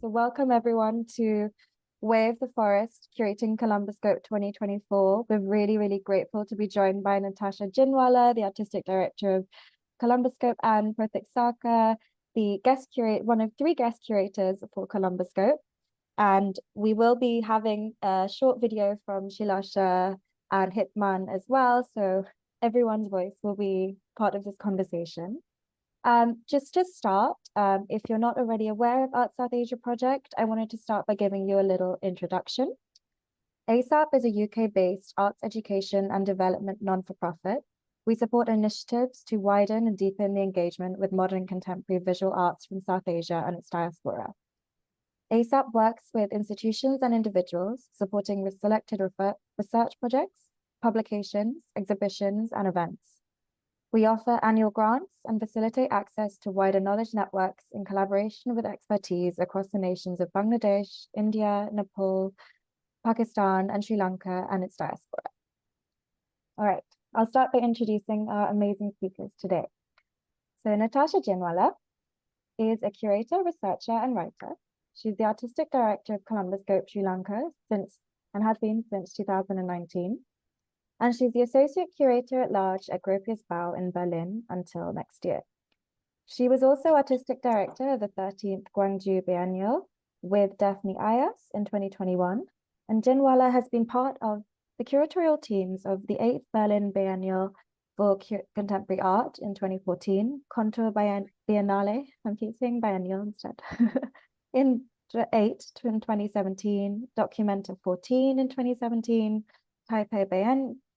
So welcome everyone to Wave the Forest, Curating Colomboscope 2024. We're really grateful to be joined by Natasha Ginwala, the Artistic Director of Colomboscope, and Protick Sarker, the one of 3 guest curators for Colomboscope. And we will be having a short video from Sheelasha and Hitman as well. So everyone's voice will be part of this conversation. Just to start, if you're not already aware of Art South Asia Project, I wanted to start by giving you a little introduction. ASAP is a UK-based arts education and development non-for-profit. We support initiatives to widen and deepen the engagement with modern contemporary visual arts from South Asia and its diaspora. ASAP works with institutions and individuals, supporting selected research projects, publications, exhibitions, and events. We offer annual grants and facilitate access to wider knowledge networks in collaboration with expertise across the nations of Bangladesh, India, Nepal, Pakistan, and Sri Lanka and its diaspora. All right, I'll start by introducing our amazing speakers today. So Natasha Ginwala is a curator, researcher, and writer. She's the Artistic Director of Colomboscope Sri Lanka and has been since 2019. And she's the Associate Curator at Large at Gropius Bau in Berlin until next year. She was also Artistic Director of the 13th Gwangju Biennial with Daphne Ayas in 2021. And Ginwala has been part of the curatorial teams of the 8th Berlin Biennial for Contemporary Art in 2014, Contour Biennale, I keep saying biennial instead, in 8 in 2017, Documenta 14 in 2017, Taipei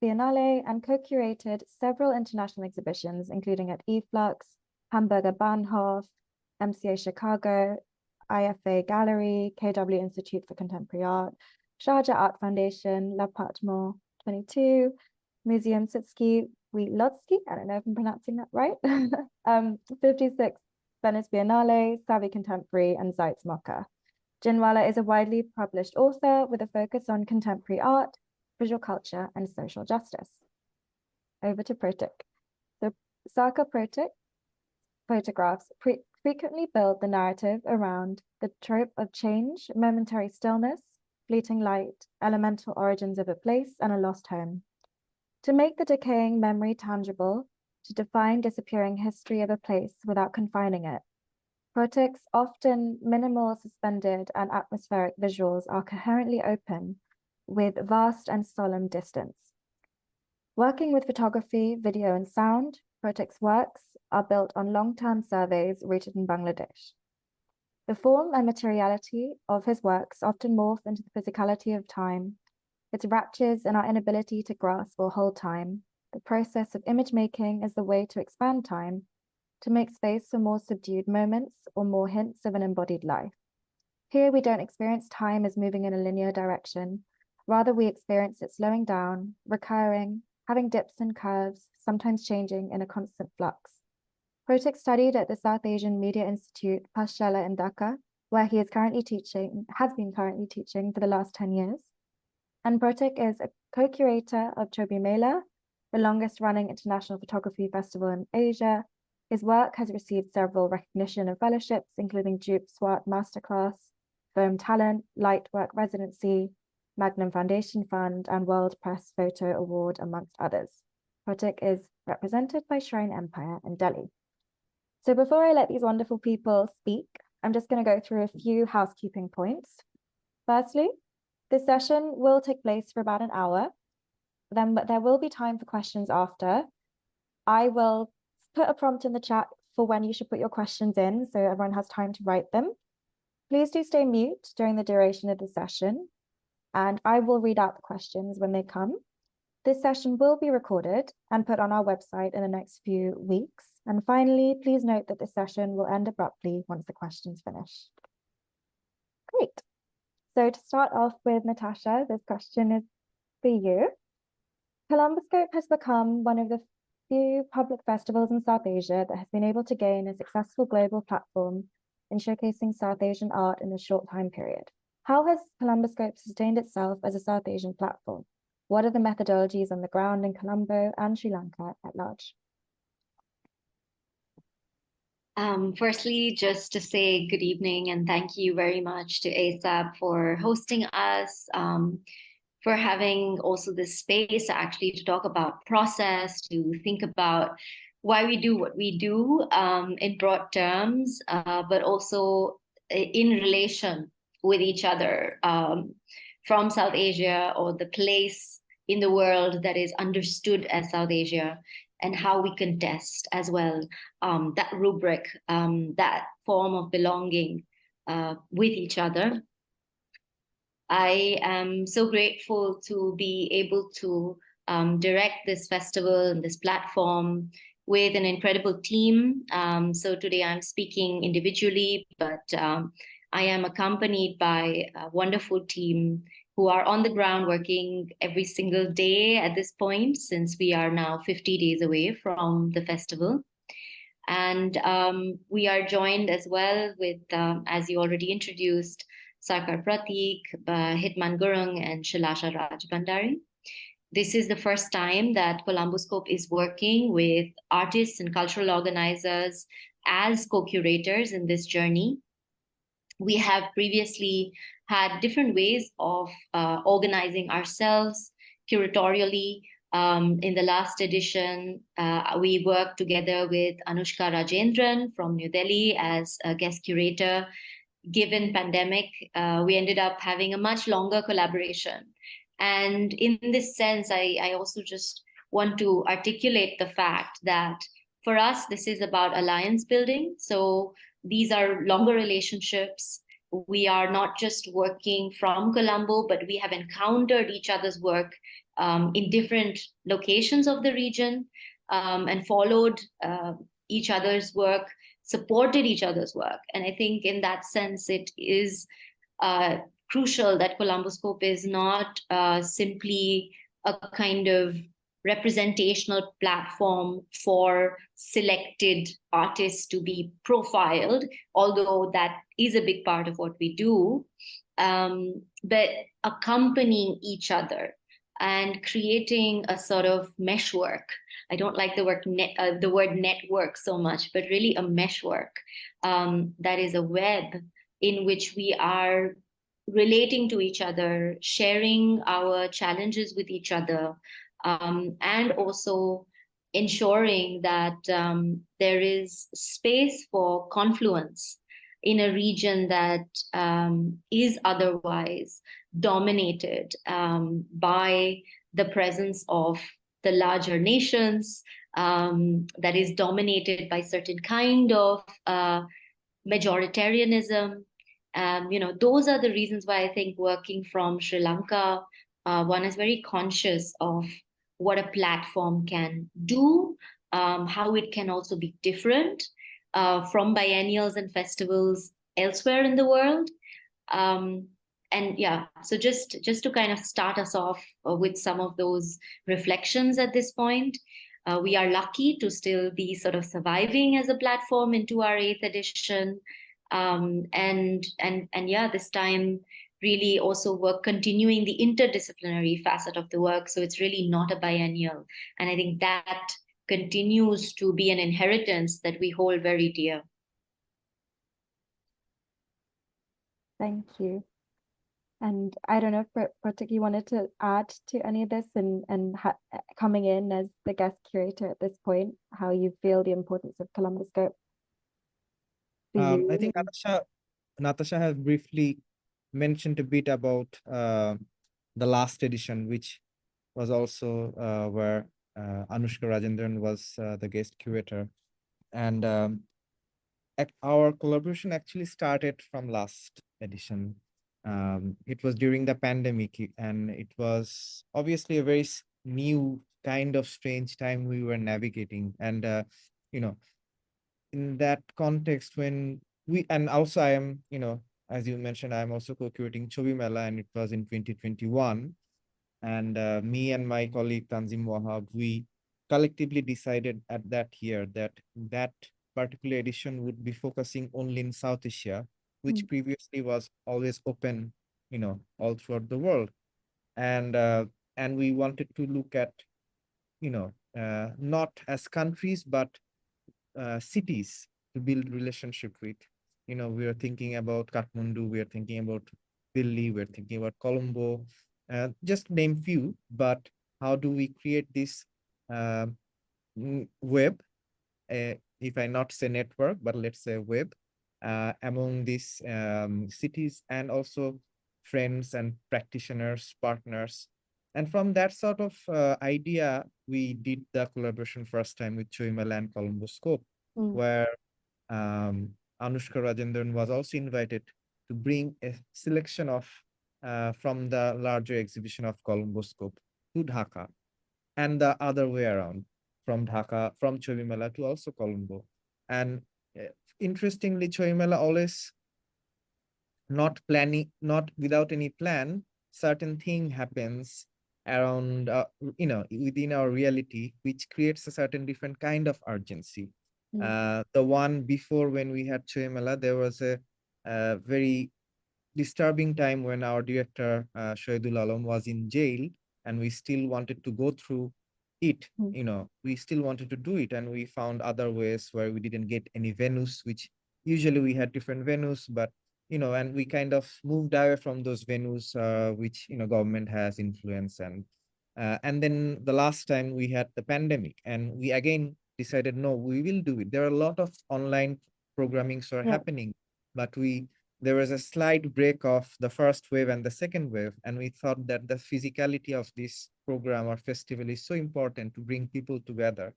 Biennale, and co-curated several international exhibitions, including at Eflux, Hamburger Bahnhof, MCA Chicago, IFA Gallery, KW Institute for Contemporary Art, Sharjah Art Foundation, L'Appartement 22, Museum Sitsky Wilotsky, I don't know if I'm pronouncing that right, 56 Venice Biennale, Savvy Contemporary, and Zeitz Mocha. Ginwala is a widely published author with a focus on contemporary art, visual culture, and social justice. Over to Protick. So Sarker Protick photographs frequently build the narrative around the trope of change, momentary stillness, fleeting light, elemental origins of a place, and a lost home. To make the decaying memory tangible, to define disappearing history of a place without confining it, Protick's often minimal, suspended, and atmospheric visuals are coherently open with vast and solemn distance. Working with photography, video, and sound, Protick's works are built on long-term surveys rooted in Bangladesh. The form and materiality of his works often morph into the physicality of time. Its raptures in our inability to grasp or hold time. The process of image making is the way to expand time, to make space for more subdued moments or more hints of an embodied life. Here we don't experience time as moving in a linear direction. Rather, we experience it slowing down, recurring, having dips and curves, sometimes changing in a constant flux. Protick studied at the South Asian Media Institute, Pathshala in Dhaka, where he has been currently teaching for the last 10 years. And Protick is a co-curator of Chobi Mela, the longest running international photography festival in Asia. His work has received several recognition and fellowships, including Jupe Swart Masterclass, Foam Talent, Lightwork Residency, Magnum Foundation Fund, and World Press Photo Award, amongst others. Protick is represented by Shrine Empire in Delhi. So before I let these wonderful people speak, I'm just going to go through a few housekeeping points. Firstly, this session will take place for about an hour, but there will be time for questions after. I will put a prompt in the chat for when you should put your questions in, so everyone has time to write them. Please do stay mute during the duration of the session, and I will read out the questions when they come. This session will be recorded and put on our website in the next few weeks. And finally, please note that this session will end abruptly once the questions finish. Great. So to start off with, Natasha, this question is for you. Colomboscope has become one of the few public festivals in South Asia that has been able to gain a successful global platform in showcasing South Asian art in a short time period. How has Colomboscope sustained itself as a South Asian platform? What are the methodologies on the ground in Colombo and Sri Lanka at large? Firstly, just to say good evening and thank you very much to ASAP for hosting us, for having also this space actually to talk about process, to think about why we do what we do in broad terms, but also in relation with each other from South Asia, or the place in the world that is understood as South Asia, and how we contest as well that rubric, that form of belonging with each other. I am so grateful to be able to direct this festival and this platform with an incredible team. So today I'm speaking individually, but I am accompanied by a wonderful team who are on the ground working every single day at this point, since we are now 50 days away from the festival. And we are joined as well with, as you already introduced, Sarker Protick, Hitman Gurung, and Sheelasha Rajbhandari. This is the first time that Colomboscope is working with artists and cultural organizers as co-curators in this journey. We have previously had different ways of organizing ourselves curatorially. In the last edition, we worked together with Anushka Rajendran from New Delhi as a guest curator. Given pandemic, we ended up having a much longer collaboration. And in this sense, I also just want to articulate the fact that for us, this is about alliance building. So these are longer relationships. We are not just working from Colombo, but we have encountered each other's work in different locations of the region, and followed each other's work, supported each other's work. And I think in that sense, it is crucial that Colomboscope is not simply a kind of representational platform for selected artists to be profiled, although that is a big part of what we do, but accompanying each other and creating a sort of meshwork. I don't like the word network so much, but really a meshwork that is a web in which we are relating to each other, sharing our challenges with each other, and also ensuring that there is space for confluence in a region that is otherwise dominated by the presence of the larger nations, that is dominated by certain kind of majoritarianism. Those are the reasons why I think working from Sri Lanka, one is very conscious of what a platform can do, how it can also be different from biennials and festivals elsewhere in the world. And yeah, so just to kind of start us off with some of those reflections at this point. We are lucky to still be sort of surviving as a platform into our 8th edition. And yeah, this time really also work continuing the interdisciplinary facet of the work. So it's really not a biennial. And I think that continues to be an inheritance that we hold very dear. Thank you. And I don't know if Protick, you wanted to add to any of this, and coming in as the guest curator at this point, how you feel the importance of Colomboscope for you. I think Natasha has briefly mentioned a bit about the last edition, which was also where Anushka Rajendran was the guest curator. And our collaboration actually started from last edition. It was during the pandemic, and it was obviously a very new kind of strange time we were navigating. And, in that context, when and also I am, as you mentioned, I'm also co-curating Chobi Mela, and it was in 2021. And me and my colleague Tanzim Wahab, we collectively decided at that year that that particular edition would be focusing only in South Asia, which previously was always open, all throughout the world. And we wanted to look at, not as countries, but cities to build relationship with. We are thinking about Kathmandu, we are thinking about Delhi, we're thinking about Colombo, just name few, but how do we create this web, if I not say network, but let's say web, among these cities, and also friends and practitioners, partners. And from that sort of idea, we did the collaboration first time with Choimala and Colomboscope, where Anushka Rajendran was also invited to bring a selection of from the larger exhibition of Colomboscope to Dhaka, and the other way around, from Dhaka, from Choimala to also Colombo. And interestingly, Choimala always not planning, not without any plan, certain thing happens around, within our reality, which creates a certain different kind of urgency. The one before, when we had Choimala, there was a very disturbing time when our director, Shahidul Alam, was in jail, and we still wanted to go through it. We still wanted to do it, and we found other ways where we didn't get any venues, which usually we had different venues, but and we kind of moved away from those venues, which government has influence. And then the last time we had the pandemic, and we again decided, no, we will do it. There are a lot of online programmings are happening, but there was a slight break of the first wave and the second wave, and we thought that the physicality of this program or festival is so important to bring people together.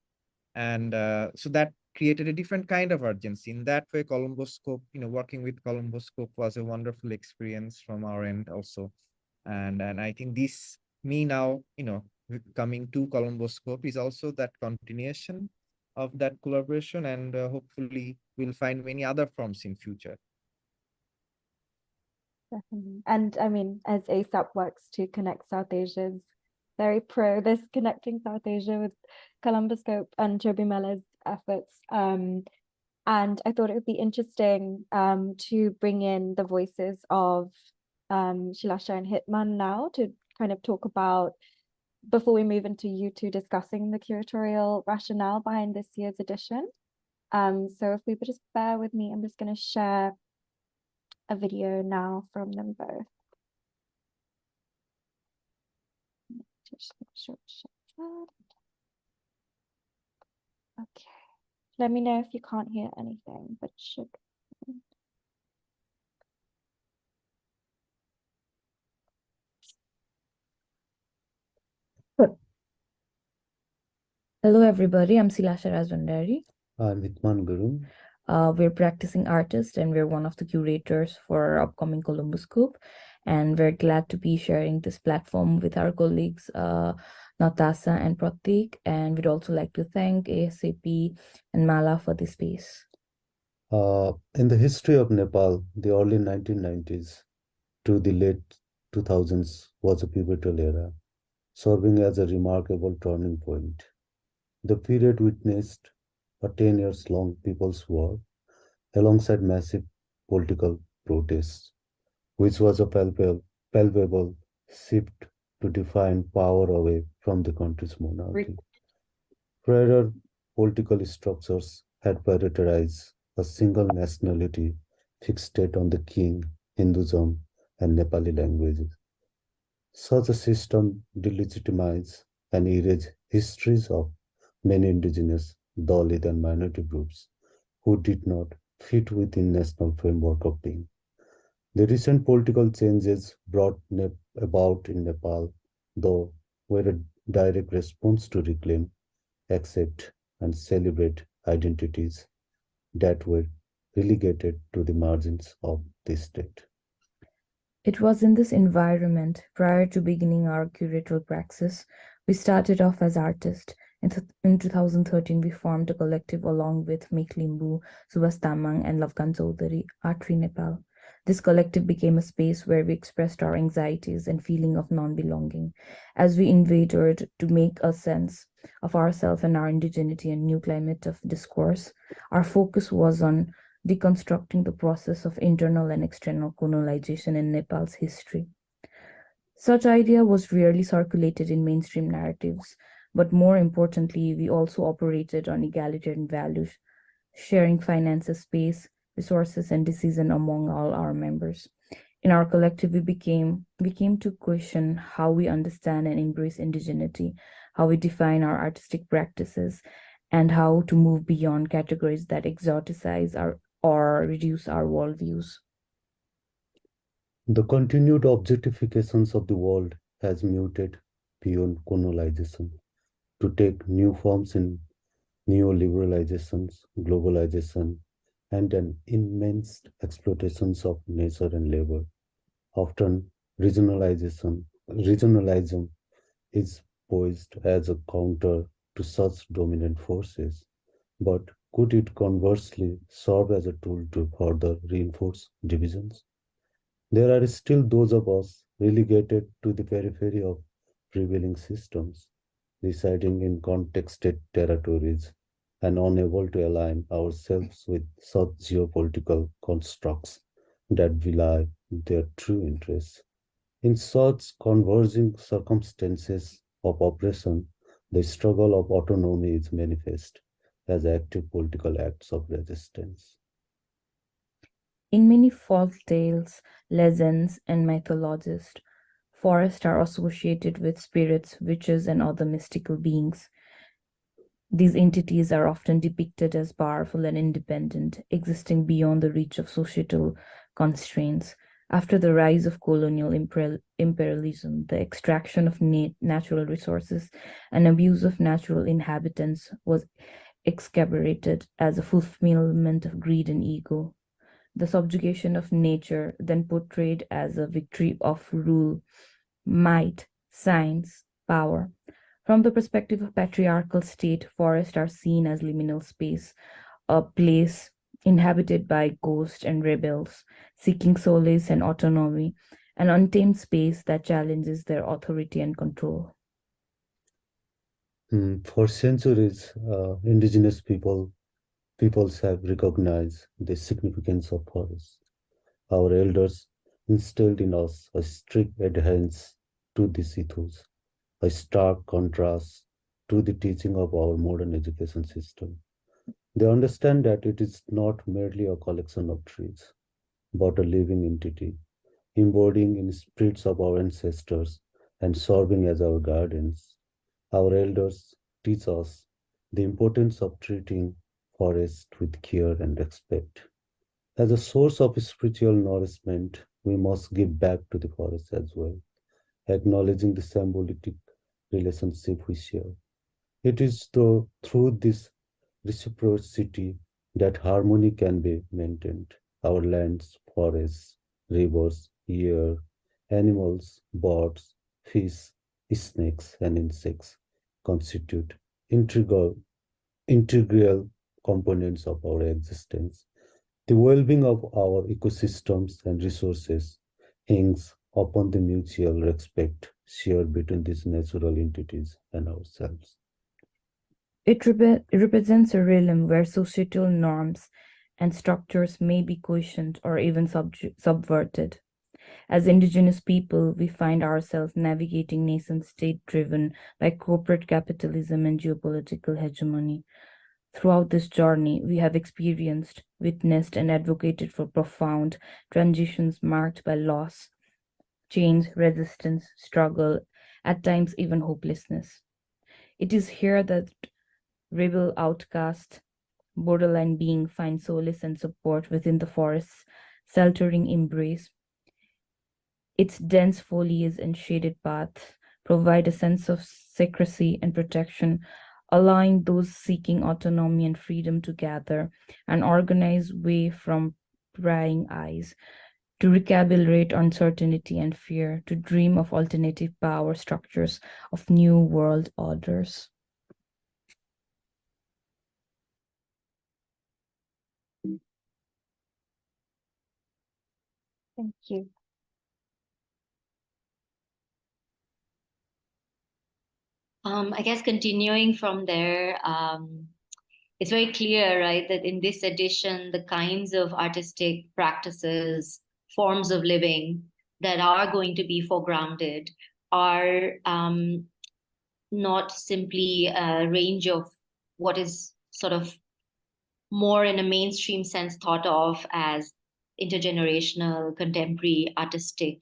And so that created a different kind of urgency. In that way, Colomboscope, working with Colomboscope was a wonderful experience from our end also. And I think this, me now, coming to Colomboscope, is also that continuation of that collaboration, and hopefully we'll find many other forms in future. Definitely. And I mean, as ASAP works to connect South Asia's very pro this connecting South Asia with Colomboscope and Chobimela's efforts. And I thought it would be interesting to bring in the voices of Sheelasha and Hitman now to kind of talk about, before we move into you two discussing the curatorial rationale behind this year's edition. So if we would just bear with me, I'm just going to share a video now from them both. Okay, let me know if you can't hear anything, but should. Hello everybody, I'm Sheelasha Rajbhandari. I'm Hitman Gurung. We're practicing artists and we're one of the curators for our upcoming Colomboscope. And we're glad to be sharing this platform with our colleagues, Natasha and Protick. And we'd also like to thank ASAP and Mala for this space. In the history of Nepal, the early 1990s to the late 2000s was a pivotal era, serving as a remarkable turning point. The period witnessed a 10 years long People's War alongside massive political protests, which was a palpable shift to define power away from the country's monarchy. Prior political structures had prioritized a single nationality fixated on the king, Hinduism, and Nepali languages. Such a system delegitimized and erased histories of many indigenous, Dalit, and minority groups who did not fit within national framework of being. The recent political changes brought about in Nepal, though, were a direct response to reclaim, accept, and celebrate identities that were relegated to the margins of the state. It was in this environment, prior to beginning our curatorial praxis, we started off as artists. In 2013, we formed a collective along with Meek Limbu, Subhas Tamang, and Lavkan Chaudhary, Art3 Nepal. This collective became a space where we expressed our anxieties and feeling of non-belonging. As we innovated to make a sense of ourselves and our indigeneity and new climate of discourse, our focus was on deconstructing the process of internal and external colonization in Nepal's history. Such idea was rarely circulated in mainstream narratives, but more importantly, we also operated on egalitarian values, sharing finances, space, resources, and decision among all our members. In our collective, we came to question how we understand and embrace indigeneity, how we define our artistic practices, and how to move beyond categories that exoticize or reduce our worldviews. The continued objectifications of the world has muted beyond colonization to take new forms in neoliberalizations, globalization, and an immense exploitations of nature and labor. Often regionalism is posed as a counter to such dominant forces, but could it conversely serve as a tool to further reinforce divisions? There are still those of us relegated to the periphery of prevailing systems, residing in contested territories and unable to align ourselves with such geopolitical constructs that belie their true interests. In such converging circumstances of oppression, the struggle of autonomy is manifest as active political acts of resistance. In many folk tales, legends, and mythologies, forests are associated with spirits, witches, and other mystical beings. These entities are often depicted as powerful and independent, existing beyond the reach of societal constraints. After the rise of colonial imperialism, the extraction of natural resources and abuse of natural inhabitants was exacerbated as a fulfillment of greed and ego. The subjugation of nature, then portrayed as a victory of rule, might, science, power. From the perspective of patriarchal state, forests are seen as liminal space, a place inhabited by ghosts and rebels, seeking solace and autonomy, an untamed space that challenges their authority and control. For centuries, indigenous peoples have recognized the significance of forests. Our elders instilled in us a strict adherence to this ethos, a stark contrast to the teaching of our modern education system. They understand that it is not merely a collection of trees, but a living entity, embodying in spirits of our ancestors and serving as our guardians. Our elders teach us the importance of treating forest with care and respect. As a source of spiritual nourishment, we must give back to the forest as well, acknowledging the symbolic relationship we share. It is through this reciprocity that harmony can be maintained. Our lands, forests, rivers, air, animals, birds, fish, snakes, and insects constitute integral components of our existence. The well-being of our ecosystems and resources hangs upon the mutual respect shared between these natural entities and ourselves. It represents a realm where societal norms and structures may be questioned or even subverted. As indigenous people, we find ourselves navigating nation-state driven by corporate capitalism and geopolitical hegemony. Throughout this journey, we have experienced, witnessed, and advocated for profound transitions marked by loss, change, resistance, struggle, at times even hopelessness. It is here that rebel, outcast, borderline being find solace and support within the forest's sheltering embrace. Its dense foliage and shaded paths provide a sense of secrecy and protection, allowing those seeking autonomy and freedom to gather an organized way from prying eyes, to recalibrate uncertainty and fear, to dream of alternative power structures, of new world orders. Thank you. I guess continuing from there, it's very clear, right, that in this edition, the kinds of artistic practices, forms of living that are going to be foregrounded are not simply a range of what is sort of more in a mainstream sense thought of as intergenerational, contemporary, artistic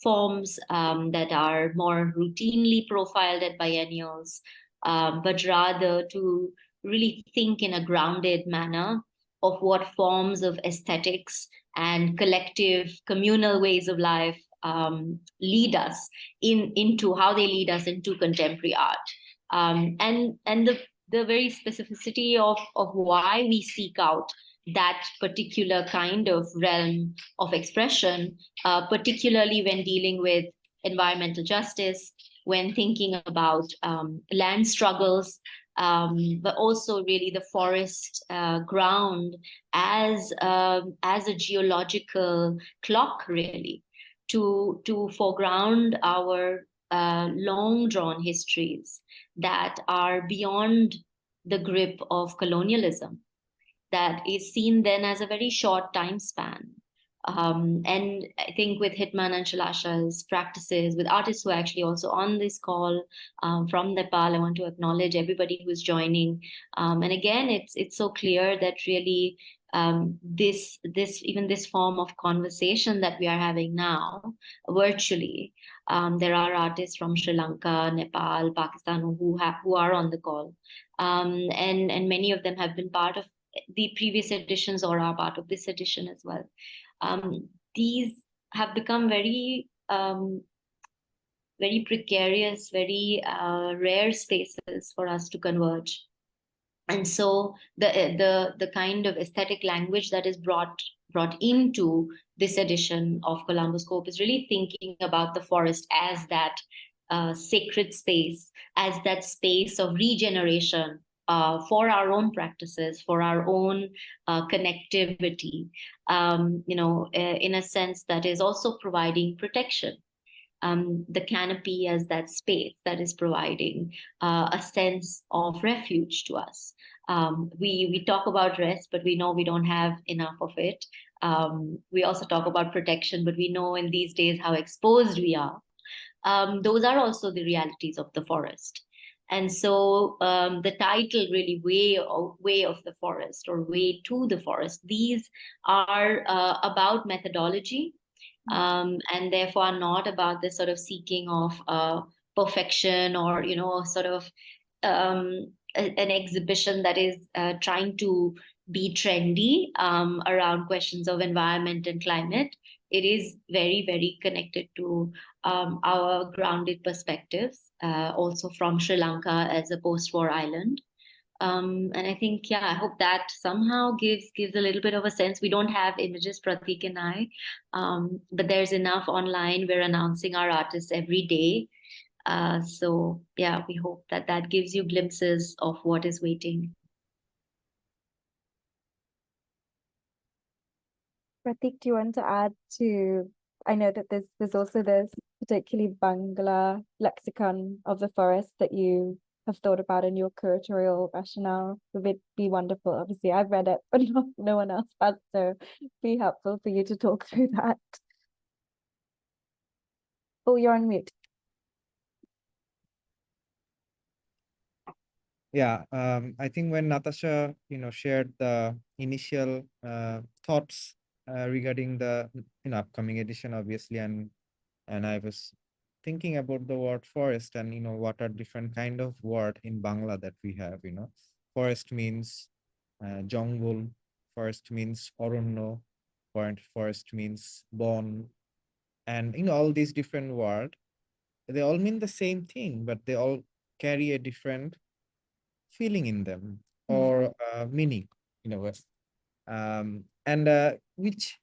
forms that are more routinely profiled at biennials, but rather to really think in a grounded manner of what forms of aesthetics and collective communal ways of life lead us into how they lead us into contemporary art. And the very specificity of why we seek out that particular kind of realm of expression, particularly when dealing with environmental justice, when thinking about land struggles, but also really the forest ground as a geological clock, really, to foreground our long drawn histories that are beyond the grip of colonialism, that is seen then as a very short time span. And I think with Hitman and Sheelasha's practices, with artists who are actually also on this call from Nepal, I want to acknowledge everybody who's joining. And again, it's so clear that really this form of conversation that we are having now virtually, there are artists from Sri Lanka, Nepal, Pakistan who are on the call, and many of them have been part of the previous editions or are part of this edition as well. These have become very very precarious, very rare spaces for us to converge. And so the kind of aesthetic language that is brought into this edition of Colomboscope is really thinking about the forest as that sacred space, as that space of regeneration for our own practices, for our own connectivity, in a sense that is also providing protection. The canopy as that space that is providing a sense of refuge to us. We talk about rest, but we know we don't have enough of it. We also talk about protection, but we know in these days how exposed we are. Those are also the realities of the forest. And so the title really, Way of the Forest or Way to the Forest, these are about methodology, and therefore are not about this sort of seeking of perfection or, sort of an exhibition that is trying to be trendy around questions of environment and climate. It is very, very connected to our grounded perspectives, also from Sri Lanka as a post-war island. And I think, I hope that somehow gives a little bit of a sense. We don't have images, Pratik and I, but there's enough online. We're announcing our artists every day. So we hope that gives you glimpses of what is waiting. Pratik, do you want to add to, I know that there's also this particularly Bangla lexicon of the forest that you have thought about in your curatorial rationale. It would be wonderful. Obviously, I've read it, but no one else has, so it'd be helpful for you to talk through that. Oh, you're on mute. Yeah, I think when Natasha, shared the initial thoughts regarding the upcoming edition, obviously, and I was thinking about the word forest and what are different kind of word in Bangla that we have. Forest means jungle, forest means oronno, forest means bon, and all these different words, they all mean the same thing, but they all carry a different feeling in them or meaning in a way, and which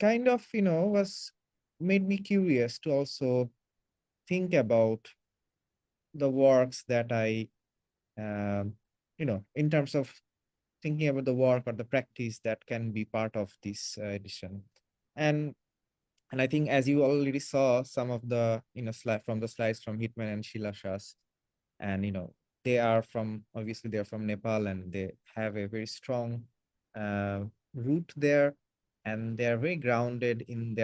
kind of was made me curious to also think about the works that I in terms of thinking about the work or the practice that can be part of this edition. And I think, as you already saw some of the slide from the slides from Hitman and Sheelasha's, and they are obviously they're from Nepal, and they have a very strong root there, and they are very grounded in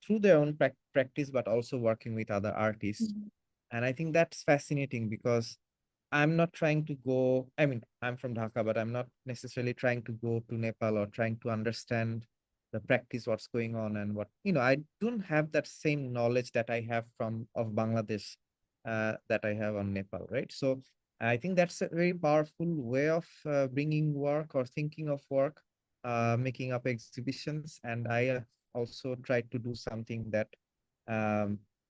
through their own practice, but also working with other artists. And I think that's fascinating because I'm not trying to go, I mean, I'm from Dhaka, but I'm not necessarily trying to go to Nepal or trying to understand the practice, what's going on and what, I don't have that same knowledge that I have of Bangladesh that I have on Nepal, right? So I think that's a very powerful way of bringing work or thinking of work, making up exhibitions. And I also tried to do something that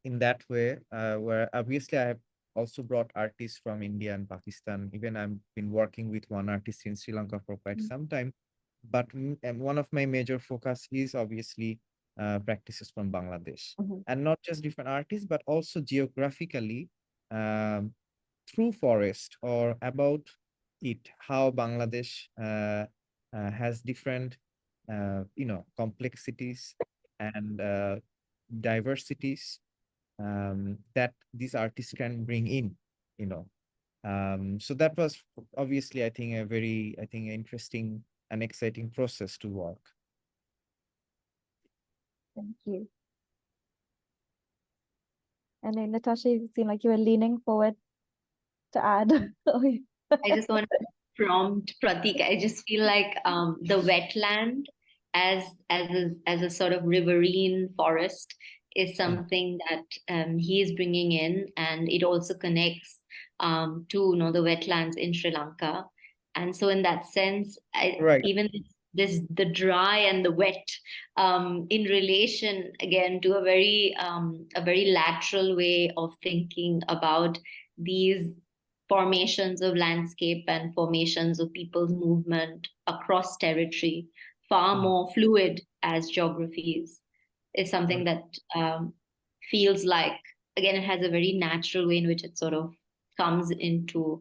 in that way, where obviously I have also brought artists from India and Pakistan. Even I've been working with one artist in Sri Lanka for quite some time. But and one of my major focus is obviously practices from Bangladesh. And not just different artists, but also geographically through forest or about it, how Bangladesh has different, complexities and diversities that these artists can bring in. So that was obviously, I think, interesting and exciting process to work. Thank you. And then Natasha, you seem like you were leaning forward to add. I just want to prompt Pratik. I just feel like the wetland as a sort of riverine forest is something that he is bringing in, and it also connects to the wetlands in Sri Lanka. And so in that sense, Right. even the dry and the wet in relation again to a very lateral way of thinking about these formations of landscape and formations of people's movement across territory, far more fluid as geographies, is something that feels like, again, it has a very natural way in which it sort of comes into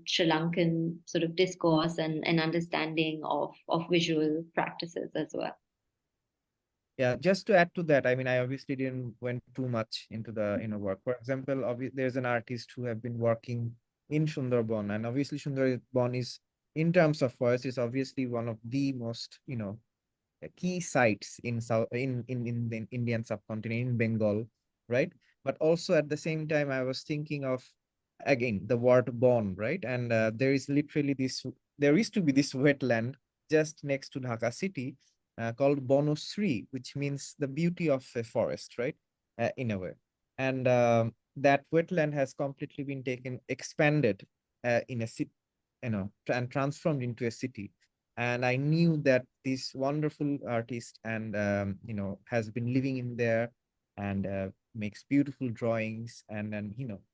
Sri Lankan sort of discourse and understanding of visual practices as well. Yeah, just to add to that, I mean, I obviously didn't went too much into the work. For example, there's an artist who have been working in Sundarban, and obviously Sundarban is, in terms of forest, is obviously one of the most key sites in the Indian subcontinent, in Bengal, right? But also at the same time, I was thinking of again the word bon, right? And there used to be this wetland just next to Dhaka city called Bonosri, which means the beauty of a forest, right? In a way. And that wetland has completely been expanded in a city, and transformed into a city. And I knew that this wonderful artist and has been living in there and makes beautiful drawings. And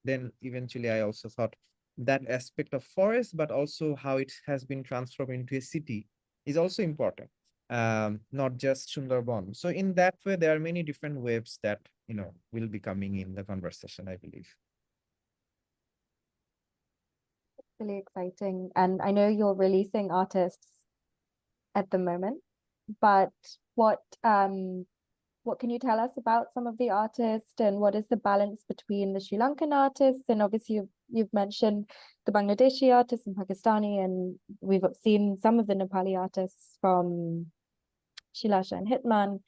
then eventually I also thought that aspect of forest, but also how it has been transformed into a city is also important. Not just Sundarban. So in that way, there are many different waves that will be coming in the conversation, I believe. Really exciting. And I know you're releasing artists at the moment, but what can you tell us about some of the artists, and what is the balance between the Sri Lankan artists? And obviously you've mentioned the Bangladeshi artists and Pakistani, and we've seen some of the Nepali artists from Sheelasha and Hitman.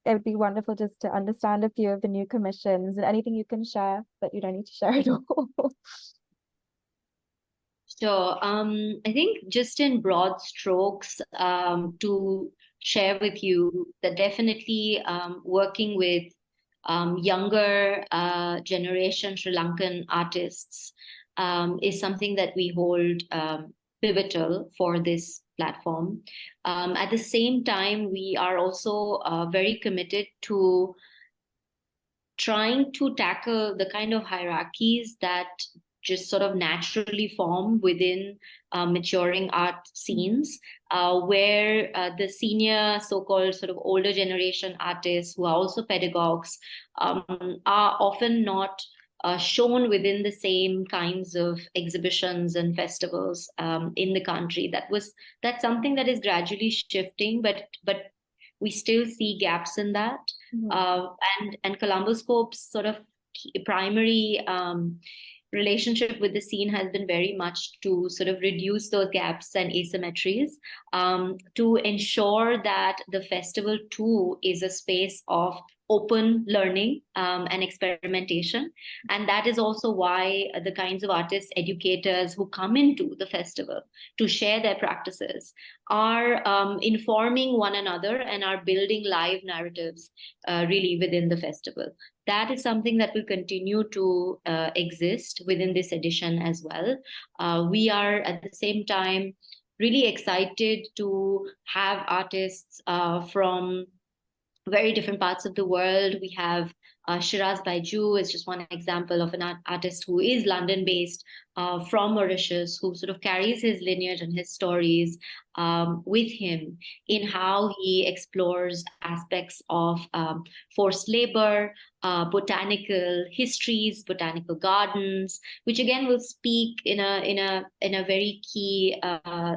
It would be wonderful just to understand a few of the new commissions, and anything you can share, but you don't need to share it all. Sure. I think just in broad strokes, to share with you that definitely working with younger generation Sri Lankan artists is something that we hold pivotal for this platform. At the same time, we are also very committed to trying to tackle the kind of hierarchies that just sort of naturally form within maturing art scenes, where the senior so-called sort of older generation artists who are also pedagogues are often not shown within the same kinds of exhibitions and festivals in the country. That's something that is gradually shifting, but we still see gaps in that. And Colomboscope's sort of primary relationship with the scene has been very much to sort of reduce those gaps and asymmetries, to ensure that the festival too is a space of open learning and experimentation. And that is also why the kinds of artists, educators who come into the festival to share their practices are informing one another and are building live narratives really within the festival. That is something that will continue to exist within this edition as well. We are at the same time really excited to have artists from very different parts of the world. We have Shiraz Baiju is just one example of an artist who is London-based from Mauritius, who sort of carries his lineage and his stories with him in how he explores aspects of forced labor, botanical histories, botanical gardens, which again will speak in a very key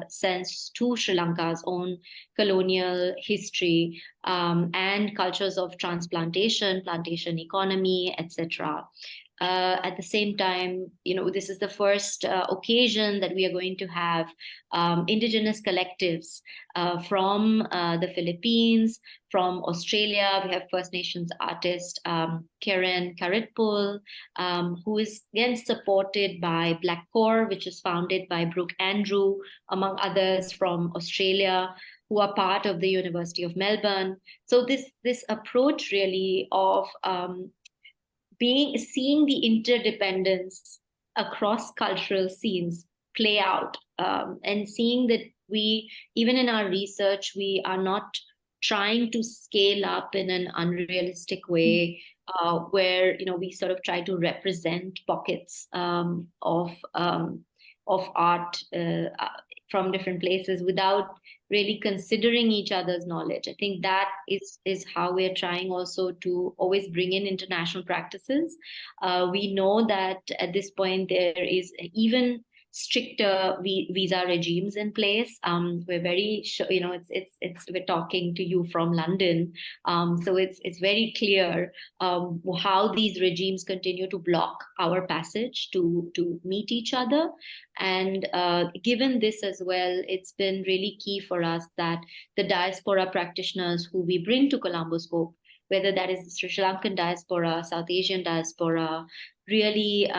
sense to Sri Lanka's own colonial history and cultures of transplantation, plantation economy, etc. At the same time, this is the first occasion that we are going to have indigenous collectives from the Philippines, from Australia. We have First Nations artist Karen Karitpul, who is again supported by Black Core, which is founded by Brooke Andrew, among others from Australia, who are part of the University of Melbourne. So this approach really of seeing the interdependence across cultural scenes play out, and seeing that we, even in our research, we are not trying to scale up in an unrealistic way, where we sort of try to represent pockets of art from different places without really considering each other's knowledge. I think that is how we're trying also to always bring in international practices. We know that at this point there is even stricter visa regimes in place. We're very sure, we're talking to you from London, so it's very clear how these regimes continue to block our passage to meet each other. And given this as well, it's been really key for us that the diaspora practitioners who we bring to Colomboscope, whether that is the Sri Lankan diaspora, South Asian diaspora, really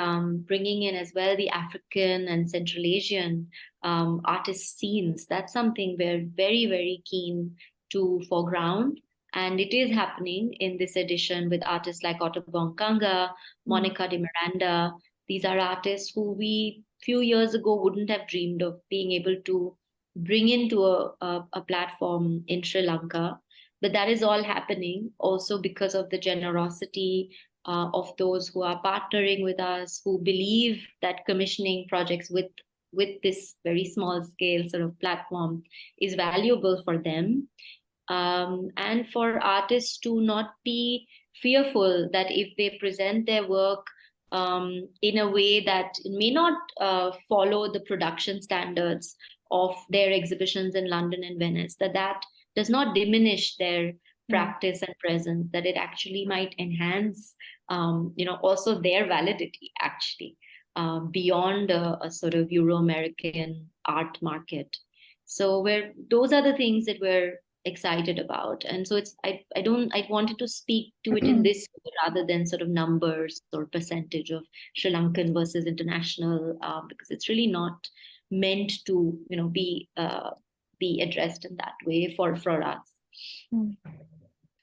bringing in as well the African and Central Asian artist scenes. That's something we're very, very keen to foreground. And it is happening in this edition with artists like Otobong Kanga, Monica de Miranda. These are artists who we few years ago wouldn't have dreamed of being able to bring into a platform in Sri Lanka. But that is all happening also because of the generosity of those who are partnering with us, who believe that commissioning projects with this very small scale sort of platform is valuable for them. And for artists to not be fearful that if they present their work in a way that may not follow the production standards of their exhibitions in London and Venice, that does not diminish their practice and presence, that it actually might enhance, also their validity actually beyond a sort of Euro-American art market. So those are the things that we're excited about. And so I wanted to speak to it in this way rather than sort of numbers or percentage of Sri Lankan versus international, because it's really not meant to be addressed in that way for us.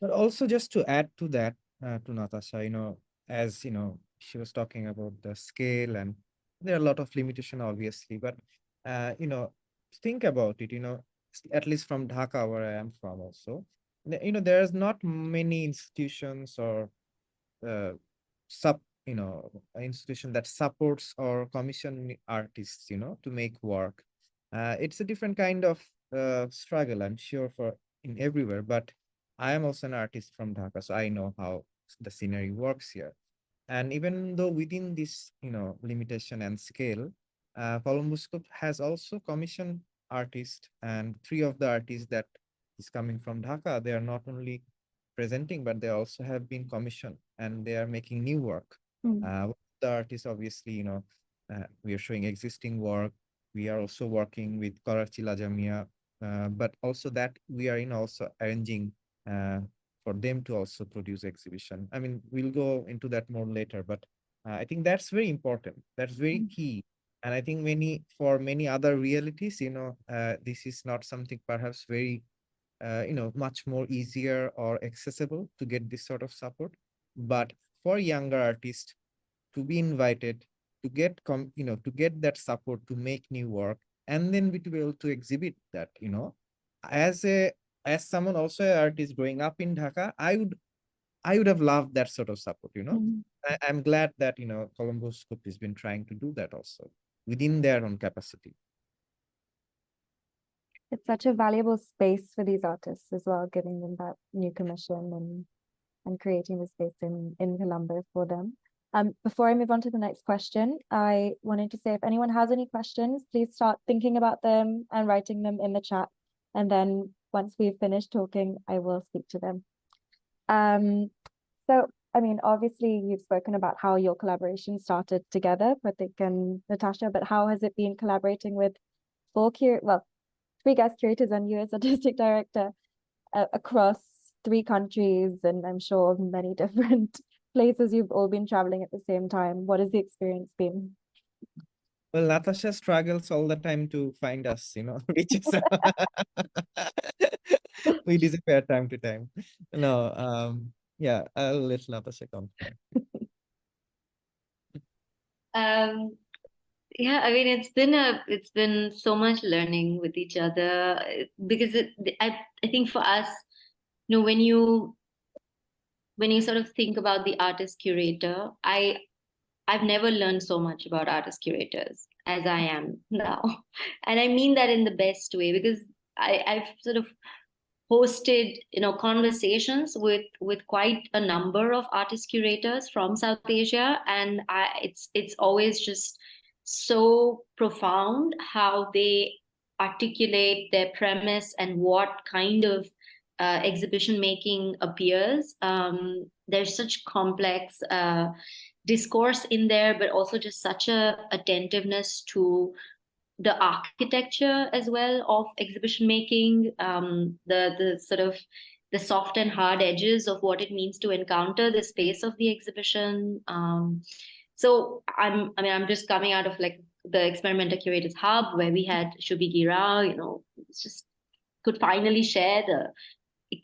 But also just to add to that, to Natasha, as she was talking about the scale, and there are a lot of limitation obviously, but think about it, at least from Dhaka, where I am from also, there's not many institutions or institution that supports or commission artists, to make work. It's a different kind of struggle, I'm sure, for in everywhere, but I am also an artist from Dhaka, so I know how the scenery works here. And even though within this, limitation and scale, Colomboscope has also commissioned artists, and 3 of the artists that is coming from Dhaka, they are not only presenting, but they also have been commissioned and they are making new work. The artists, obviously, we are showing existing work. We are also working with Karachi Lajamia, but also that we are also arranging for them to also produce exhibition. I mean, we'll go into that more later, but I think that's very important. That's very key. And I think for many other realities, this is not something perhaps very, much more easier or accessible to get this sort of support. But for younger artists to be invited, to get to get that support to make new work, and then to be able to exhibit that, as someone also an artist growing up in Dhaka, I would have loved that sort of support. I'm glad that Colomboscope has been trying to do that also within their own capacity. It's such a valuable space for these artists as well, giving them that new commission and creating the space in Colombo for them. Before I move on to the next question, I wanted to say if anyone has any questions, please start thinking about them and writing them in the chat. And then once we've finished talking, I will speak to them. So, I mean, obviously you've spoken about how your collaboration started together, Protick and Natasha, but how has it been collaborating with three guest curators and you as artistic director across 3 countries, and I'm sure many different places you've all been traveling at the same time? What has the experience been? Well, Natasha struggles all the time to find us, reach us. We disappear time to time. No, yeah, I'll let Natasha come. Yeah, I mean, it's been so much learning with each other because I think for us, when you sort of think about the artist curator, I've never learned so much about artist curators as I am now. And I mean that in the best way, because I've sort of hosted, conversations with quite a number of artist curators from South Asia. And it's always just so profound how they articulate their premise and what kind of exhibition making appears. There's such complex discourse in there, but also just such a attentiveness to the architecture as well of exhibition making, the sort of the soft and hard edges of what it means to encounter the space of the exhibition. So I'm just coming out of like the Experimenter Curators Hub, where we had Shubhi Gira, just could finally share the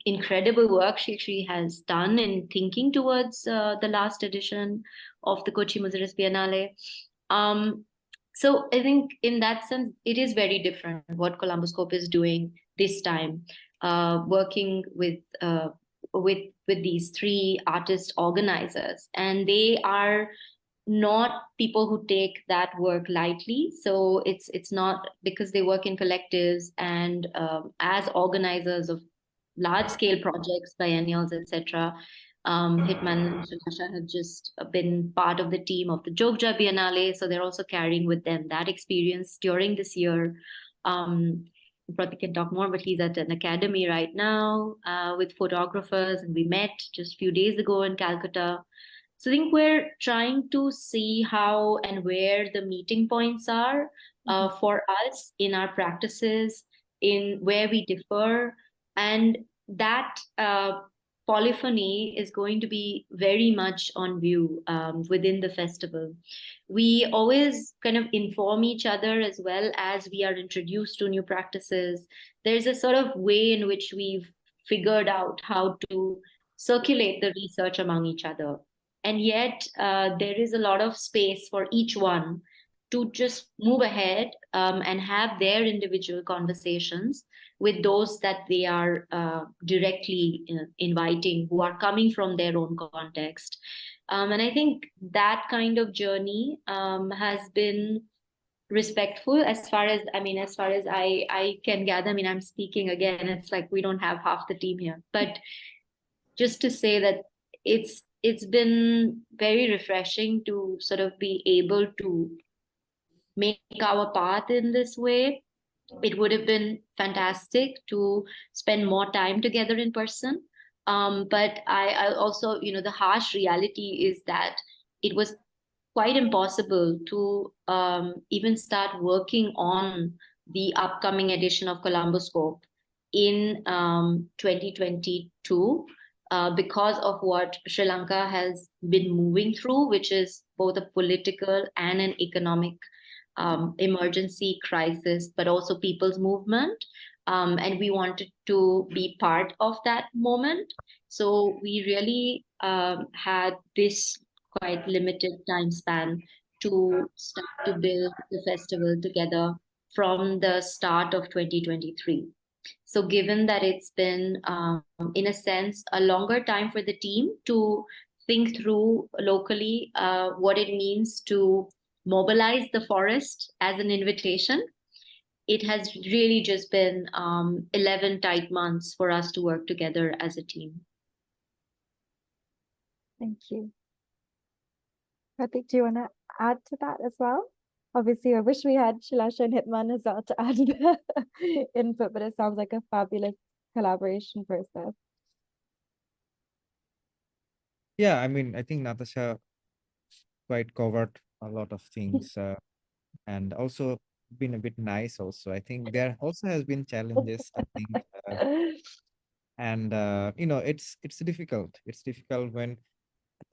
incredible work she has done in thinking towards the last edition of the Kochi Muziris Biennale. So I think in that sense, it is very different what Colomboscope is doing this time, working with these 3 artist organizers, and they are not people who take that work lightly. So it's not because they work in collectives and as organizers of large scale projects, biennials, etc. Hitman and Sheelasha have just been part of the team of the Jogja Biennale, so they're also carrying with them that experience during this year. Pratik can talk more, but he's at an academy right now with photographers, and we met just a few days ago in Calcutta. So I think we're trying to see how and where the meeting points are for us in our practices, in where we differ, and that polyphony is going to be very much on view within the festival. We always kind of inform each other as well as we are introduced to new practices. There's a sort of way in which we've figured out how to circulate the research among each other. And yet there is a lot of space for each one to just move ahead and have their individual conversations with those that they are directly inviting, who are coming from their own context. And I think that kind of journey has been respectful as far as I can gather. I mean, I'm speaking again, it's like we don't have half the team here, but just to say that it's been very refreshing to sort of be able to make our path in this way. It would have been fantastic to spend more time together in person. But I also, the harsh reality is that it was quite impossible to even start working on the upcoming edition of Colomboscope in 2022 because of what Sri Lanka has been moving through, which is both a political and an economic emergency crisis, but also people's movement. And we wanted to be part of that moment. So we really had this quite limited time span to start to build the festival together from the start of 2023. So given that it's been, in a sense, a longer time for the team to think through locally what it means to mobilize the forest as an invitation, it has really just been 11 tight months for us to work together as a team. Thank you. Pratik, do you want to add to that as well? Obviously, I wish we had Sheelasha and Hitman as well to add their input, but it sounds like a fabulous collaboration process. Yeah, I mean, I think Natasha quite covered a lot of things, and also been a bit nice also. I think there also has been challenges, I think, and it's difficult. It's difficult when,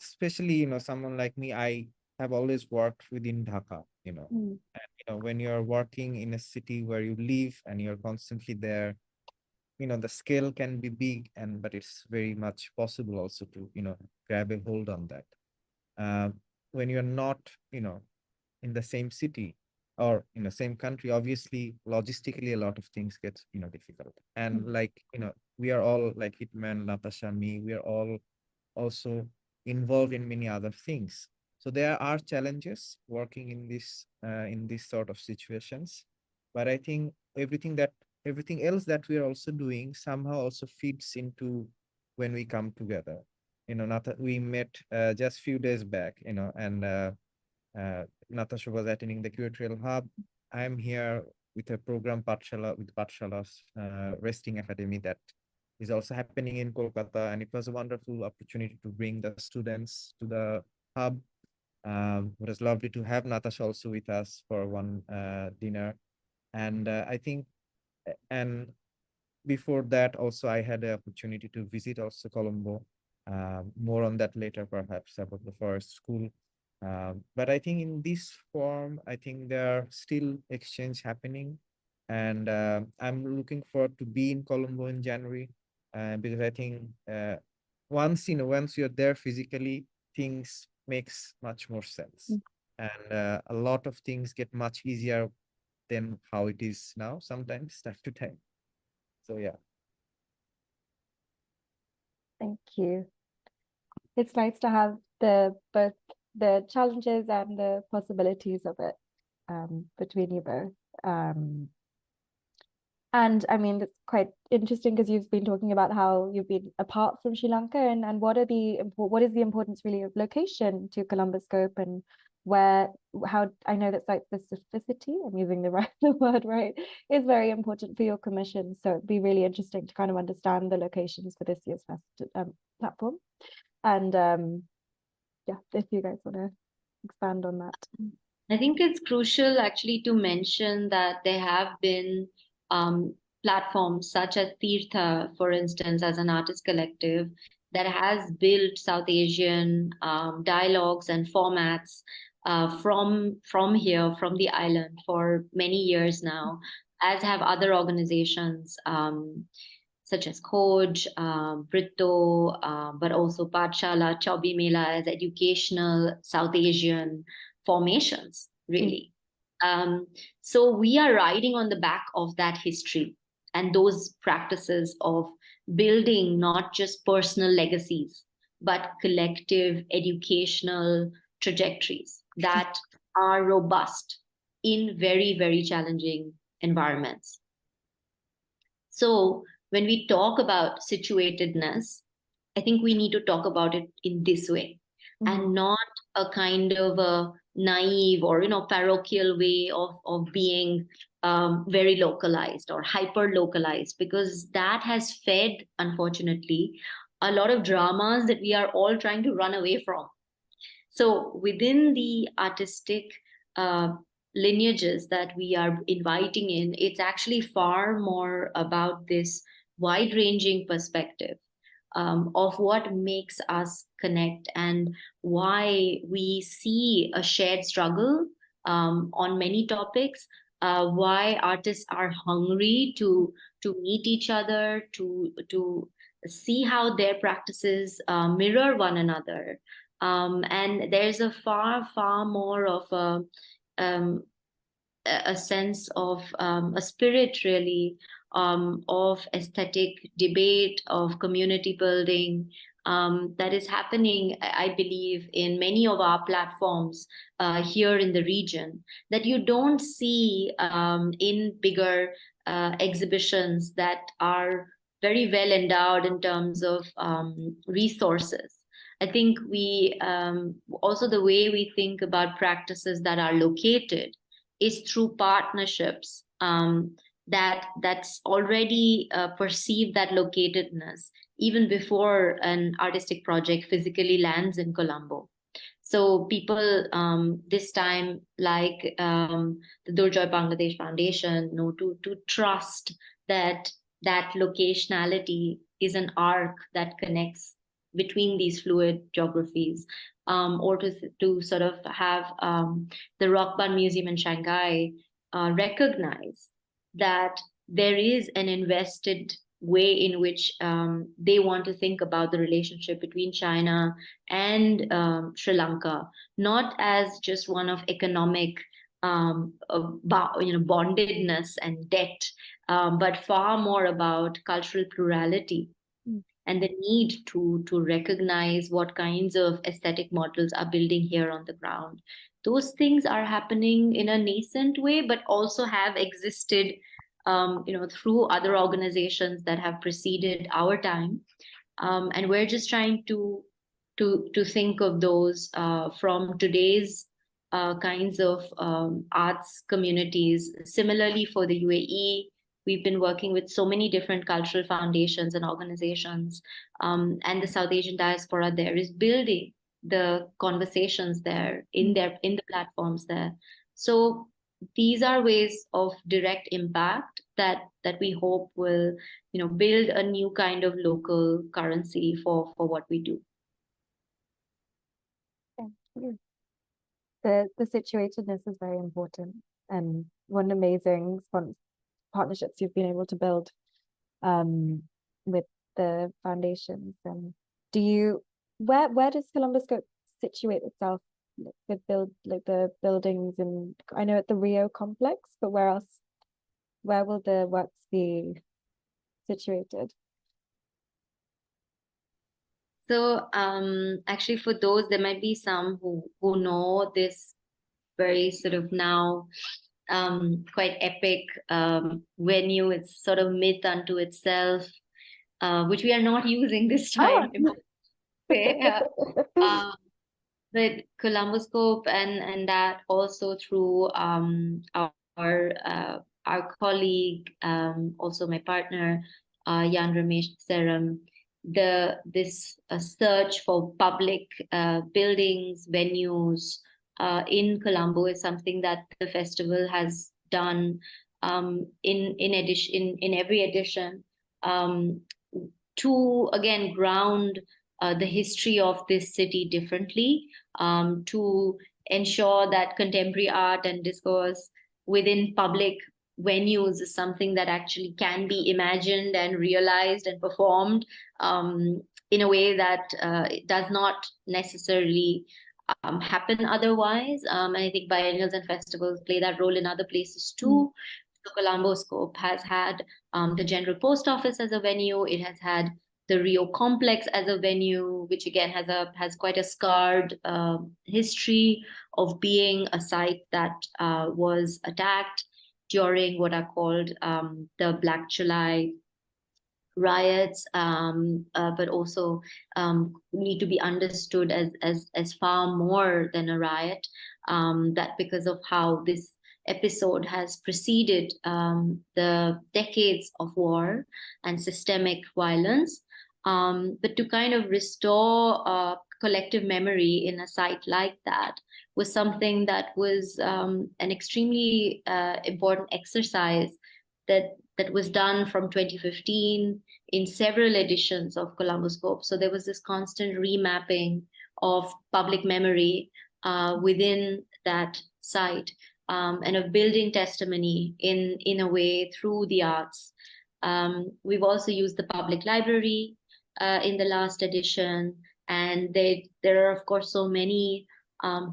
especially, someone like me, I have always worked within Dhaka, Mm. and when you're working in a city where you live and you're constantly there, the scale can be big, but it's very much possible also to, grab a hold on that. When you're not, in the same city or in the same country, obviously, logistically, a lot of things get, difficult. And like, we are all like Hitman, Natasha, me, we are all also involved in many other things. So there are challenges working in this sort of situations. But I think everything else that we are also doing somehow also feeds into when we come together. We met just few days back, and Natasha was attending the curatorial hub. I'm here with a program Patshala with Patshala's Resting Academy that is also happening in Kolkata, and it was a wonderful opportunity to bring the students to the hub. It was lovely to have Natasha also with us for one dinner, and I think, and before that also I had the opportunity to visit also Colombo. More on that later, perhaps, about the forest school. But I think in this form, I think there are still exchange happening, and I'm looking forward to be in Colombo in January, because I think once you're there physically, things makes much more sense, and a lot of things get much easier than how it is now sometimes time to time. So yeah. Thank you. It's nice to have both the challenges and the possibilities of it between you both. And I mean, it's quite interesting because you've been talking about how you've been apart from Sri Lanka, and what is the importance really of location to Colomboscope, and how I know that's like the specificity, I'm using the word right, is very important for your commission. So it'd be really interesting to kind of understand the locations for this year's platform. And yeah, if you guys want to expand on that. I think it's crucial actually to mention that there have been platforms such as Tirtha, for instance, as an artist collective that has built South Asian dialogues and formats from here, from the island, for many years now, as have other organizations such as Khoj, Britto, but also Patshala, Chaubi Mela, as educational South Asian formations, really. So we are riding on the back of that history and those practices of building not just personal legacies, but collective educational trajectories that are robust in very, very challenging environments. So when we talk about situatedness, I think we need to talk about it in this way, and not a kind of a naive or parochial way of being very localized or hyper localized, because that has fed, unfortunately, a lot of dramas that we are all trying to run away from. So within the artistic lineages that we are inviting in, it's actually far more about this wide-ranging perspective of what makes us connect and why we see a shared struggle on many topics, why artists are hungry to meet each other, to see how their practices mirror one another. And there's a far more of um, a sense of a spirit, really, of aesthetic debate, of community building, that is happening, I believe, in many of our platforms here in the region, that you don't see in bigger exhibitions that are very well endowed in terms of resources. I think we also, the way we think about practices that are located is through partnerships that's already perceive that locatedness even before an artistic project physically lands in Colombo. So people this time, like the Durjoy Bangladesh Foundation, to trust that locationality is an arc that connects between these fluid geographies, or to sort of have the Rockband Museum in Shanghai recognize that there is an invested way in which they want to think about the relationship between China and Sri Lanka, not as just one of economic bondedness and debt, but far more about cultural plurality and the need to recognize what kinds of aesthetic models are building here on the ground. Those things are happening in a nascent way, but also have existed through other organizations that have preceded our time. And we're just trying to think of those from today's kinds of arts communities. Similarly, for the UAE, we've been working with so many different cultural foundations and organizations, and the South Asian diaspora there is building the conversations there in the platforms there. So these are ways of direct impact that we hope will build a new kind of local currency for what we do. Thank you. The situatedness is very important, and one amazing partnerships you've been able to build with the foundations. And where does Colomboscope situate itself with the buildings? And I know at the Rio complex, but where will the works be situated? So actually, for those, there might be some who know this very sort of now quite epic venue. It's sort of myth unto itself, which we are not using this time. But Colomboscope and that also through our colleague, also my partner, Jan Ramesh Seram, this search for public buildings, venues in Colombo is something that the festival has done in every edition, to again ground the history of this city differently, to ensure that contemporary art and discourse within public venues is something that actually can be imagined and realized and performed in a way that does not necessarily happen otherwise. And I think biennials and festivals play that role in other places too. So Colomboscope has had the General Post Office as a venue. It has had the Rio complex as a venue, which again has quite a scarred history of being a site that was attacked during what are called the Black July riots, but also need to be understood as far more than a riot, that because of how this episode has preceded the decades of war and systemic violence, but to kind of restore collective memory in a site like that was something that was an extremely important exercise that was done from 2015 in several editions of Colomboscope. So there was this constant remapping of public memory within that site, and of building testimony in a way through the arts. We've also used the public library in the last edition, and there are of course so many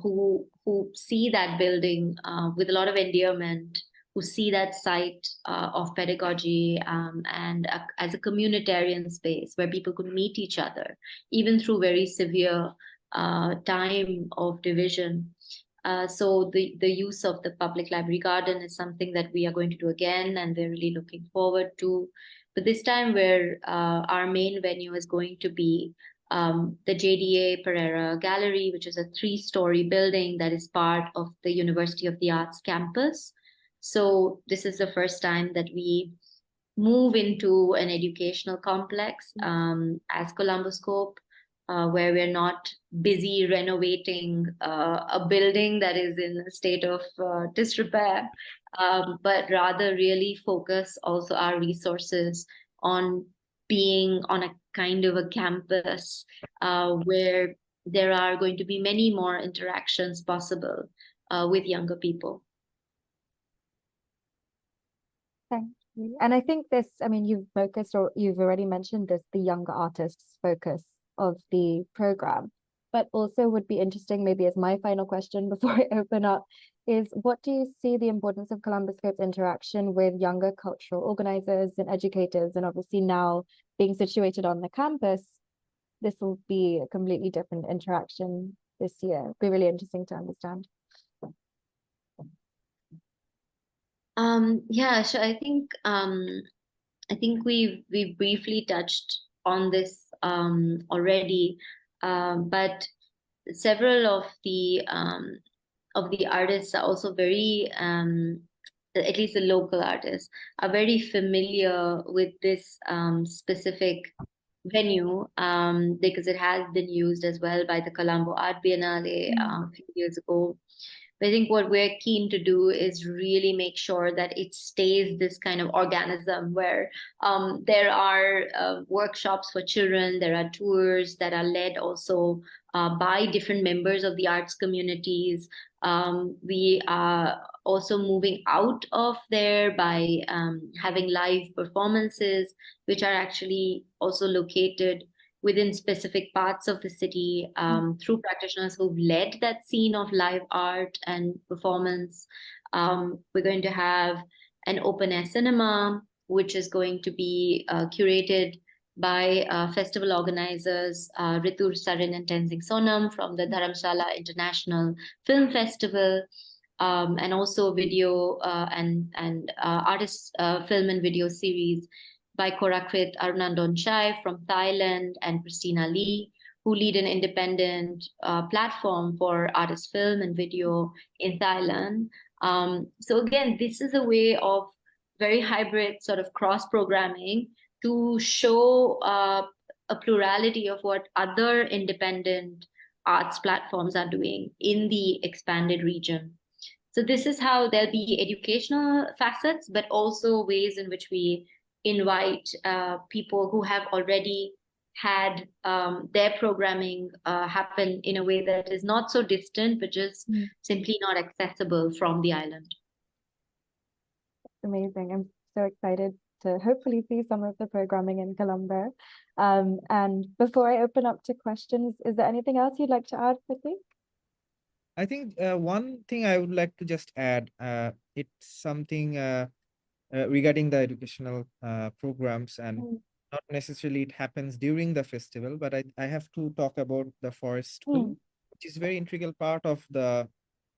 who see that building with a lot of endearment, who see that site of pedagogy and as a communitarian space where people could meet each other, even through very severe time of division. So the use of the public library garden is something that we are going to do again, and we're really looking forward to. But this time, where our main venue is going to be the JDA Pereira Gallery, which is a 3-story building that is part of the University of the Arts campus. So this is the first time that we move into an educational complex as Colomboscope, where we're not busy renovating a building that is in a state of disrepair, but rather really focus also our resources on being on a kind of a campus where there are going to be many more interactions possible with younger people. Thank you. And I think this, I mean, you've focused, or you've already mentioned this, the younger artists focus of the program, but also would be interesting, maybe as my final question before I open up, is what do you see the importance of Colomboscope's interaction with younger cultural organizers and educators? And obviously now being situated on the campus, this will be a completely different interaction this year. It'll be really interesting to understand. Yeah, so I think we've briefly touched on this already, but several of the artists are also very, at least the local artists, are very familiar with this specific venue because it has been used as well by the Colombo Art Biennale a few years ago. But I think what we're keen to do is really make sure that it stays this kind of organism where there are workshops for children, there are tours that are led also by different members of the arts communities. We are also moving out of there by having live performances, which are actually also located within specific parts of the city through practitioners who've led that scene of live art and performance. We're going to have an open air cinema, which is going to be curated by festival organizers Ritur Sarin and Tenzing Sonam from the Dharamshala International Film Festival, and also video and artist film and video series by Korakrit Arunandonchai from Thailand and Christina Lee, who lead an independent platform for artist film and video in Thailand. So again, this is a way of very hybrid sort of cross-programming to show a plurality of what other independent arts platforms are doing in the expanded region. So this is how there'll be educational facets, but also ways in which we invite people who have already had their programming happen in a way that is not so distant, but just simply not accessible from the island. Amazing. I'm so excited to hopefully see some of the programming in Colombo. And before I open up to questions, is there anything else you'd like to add, Pratik? I think one thing I would like to just add, it's something regarding the educational programs, and not necessarily it happens during the festival, but I have to talk about the forest school, which is very integral part of the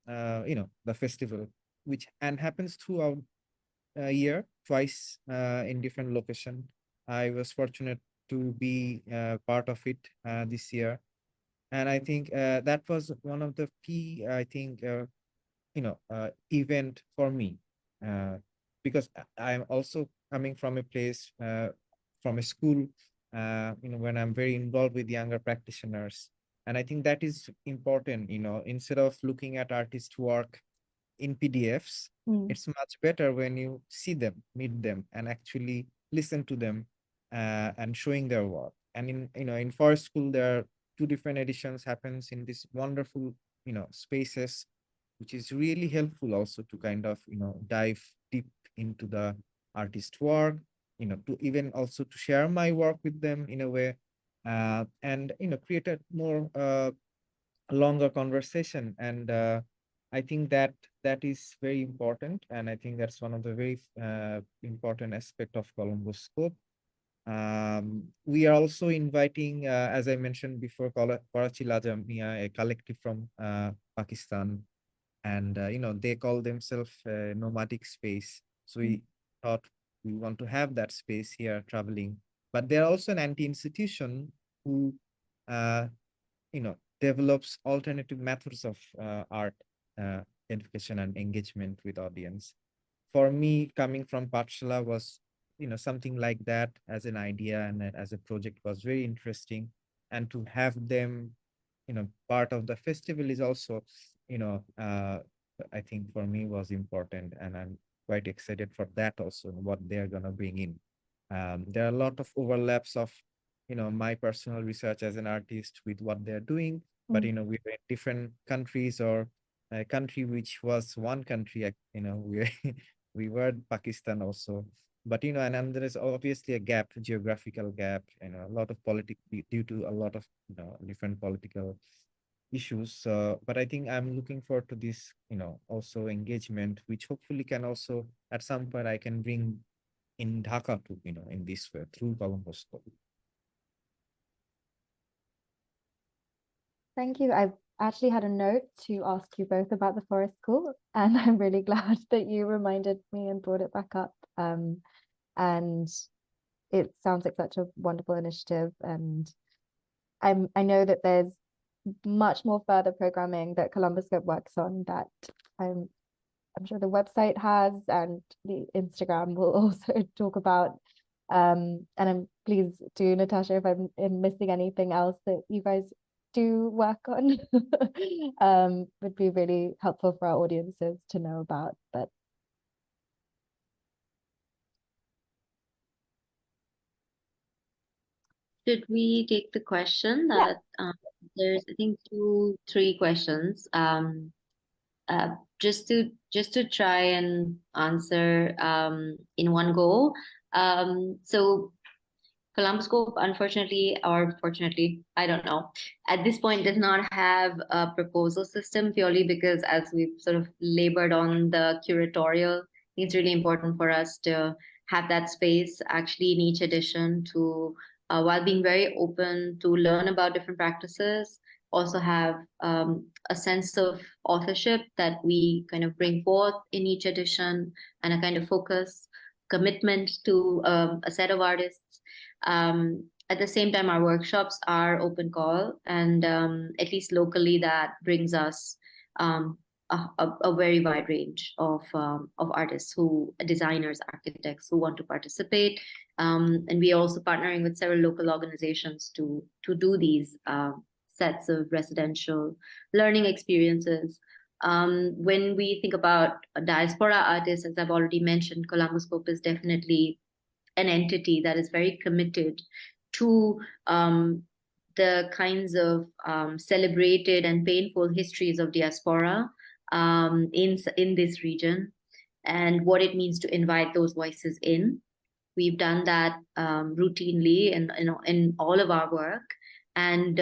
the festival, which happens throughout a year, twice in different location. I was fortunate to be part of it this year, and I think that was one of the key, I think, event for me, because I'm also coming from a place, from a school, when I'm very involved with younger practitioners. And I think that is important, instead of looking at artist work in PDFs. Mm. It's much better when you see them, meet them, and actually listen to them and showing their work. And in Forest School, there are 2 different editions happens in this wonderful, spaces, which is really helpful also to kind of, dive deep into the artist work, to even also to share my work with them in a way, and, create a more longer conversation. And I think that is very important. And I think that's one of the very important aspect of Colomboscope. We are also inviting, as I mentioned before, Karachi Lajamia, a collective from Pakistan, and they call themselves nomadic space. So we thought we want to have that space here traveling, but they're also an anti-institution who uh, develops alternative methods of art education and engagement with audience. For me, coming from Pathshala was, something like that as an idea and as a project was very interesting. And to have them, part of the festival is also, I think for me was important, and I'm quite excited for that also, what they're gonna bring in. There are a lot of overlaps of, my personal research as an artist with what they're doing, but we were in different countries, or a country which was one country, we were Pakistan also. But and there is obviously a gap, geographical gap, a lot of due to a lot of different political issues. But I think I'm looking forward to this, also engagement, which hopefully can also at some point I can bring in Dhaka to, in this way through Colomboscope. Thank you. I've actually had a note to ask you both about the Forest School, and I'm really glad that you reminded me and brought it back up. And it sounds like such a wonderful initiative, and I know that there's much more further programming that Colomboscope works on that I'm sure the website has, and the Instagram will also talk about. And please do, Natasha, if I'm missing anything else that you guys do work on, would be really helpful for our audiences to know about. But Should we take the question that there's, I think, 3 questions. Just to try and answer in one go. So Colomboscope, unfortunately or fortunately, I don't know, at this point does not have a proposal system, purely because as we've sort of labored on the curatorial, it's really important for us to have that space actually in each edition to, while being very open to learn about different practices, also have a sense of authorship that we kind of bring forth in each edition, and a kind of focus, commitment to a set of artists. At the same time, our workshops are open call, and at least locally, that brings us a very wide range of artists, designers, architects who want to participate. And we are also partnering with several local organizations to do these sets of residential learning experiences. When we think about diaspora artists, as I've already mentioned, Colomboscope is definitely an entity that is very committed to the kinds of celebrated and painful histories of diaspora in this region, and what it means to invite those voices in. We've done that routinely in all of our work. And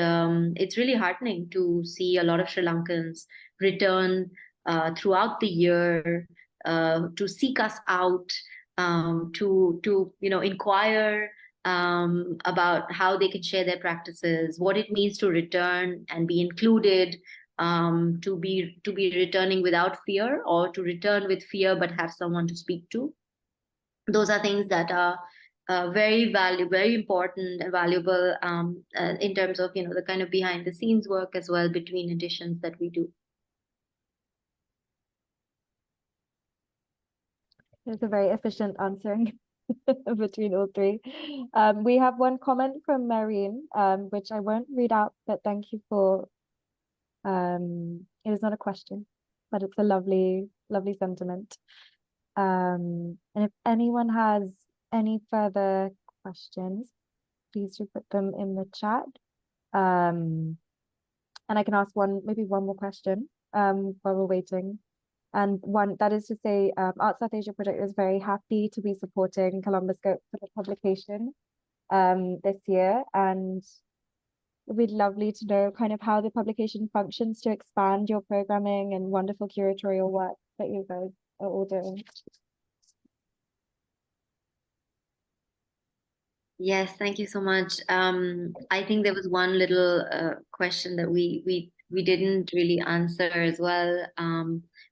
it's really heartening to see a lot of Sri Lankans return throughout the year to seek us out, to inquire about how they can share their practices, what it means to return and be included, to be returning without fear, or to return with fear but have someone to speak to. Those are things that are very important and valuable in terms of the kind of behind the scenes work as well between editions that we do. there's a very efficient answering between all 3. We have one comment from Marine, which I won't read out, but thank you for. It is not a question. but it's a lovely, lovely sentiment. And if anyone has any further questions, please do put them in the chat. And I can ask maybe one more question while we're waiting. And one that is to say, Art South Asia Project is very happy to be supporting Colomboscope for the publication this year. And it'd be lovely to know kind of how the publication functions to expand your programming and wonderful curatorial work that you guys are all doing. Yes, thank you so much. I think there was one little question that we didn't really answer as well.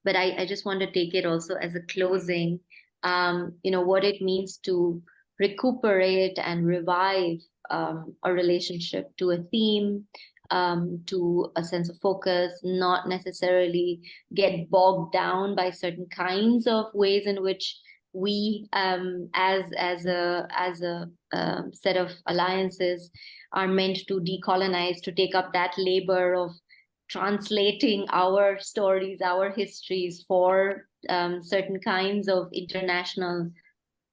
But I just want to take it also as a closing. What it means to recuperate and revive a relationship to a theme, to a sense of focus, not necessarily get bogged down by certain kinds of ways in which we as a set of alliances are meant to decolonize, to take up that labor of translating our stories, our histories for certain kinds of international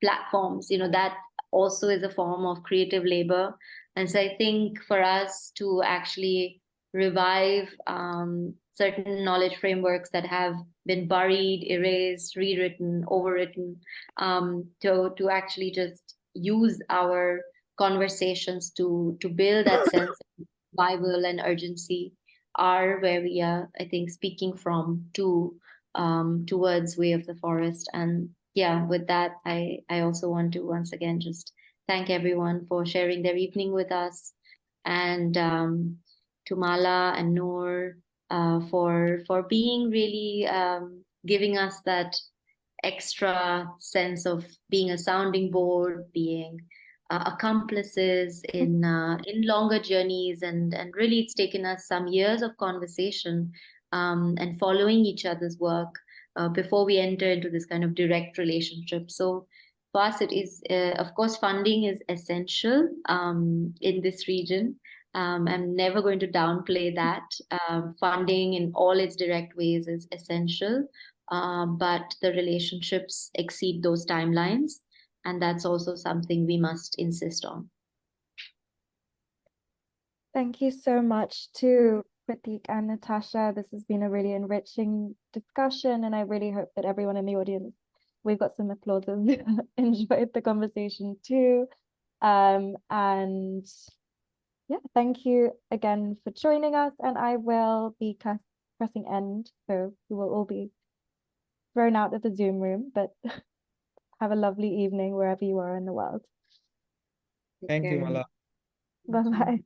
platforms. That also is a form of creative labor. And so I think for us to actually revive certain knowledge frameworks that have been buried, erased, rewritten, overwritten, to actually just use our conversations to build that sense of survival and urgency are where we are, I think, speaking from towards Way of the Forest. And yeah, with that, I also want to once again just thank everyone for sharing their evening with us, and to Mala and Noor for being really giving us that extra sense of being a sounding board, being accomplices in longer journeys, and really it's taken us some years of conversation and following each other's work before we enter into this kind of direct relationship. So for us, it is of course funding is essential in this region. I'm never going to downplay that. Funding in all its direct ways is essential, but the relationships exceed those timelines. And that's also something we must insist on. Thank you so much to Pratik and Natasha. This has been a really enriching discussion, and I really hope that everyone in the audience, we've got some applauses, enjoyed the conversation too. And yeah, thank you again for joining us, and I will be pressing end, so we will all be thrown out of the Zoom room, but have a lovely evening wherever you are in the world. Thank you, Mala. Bye-bye.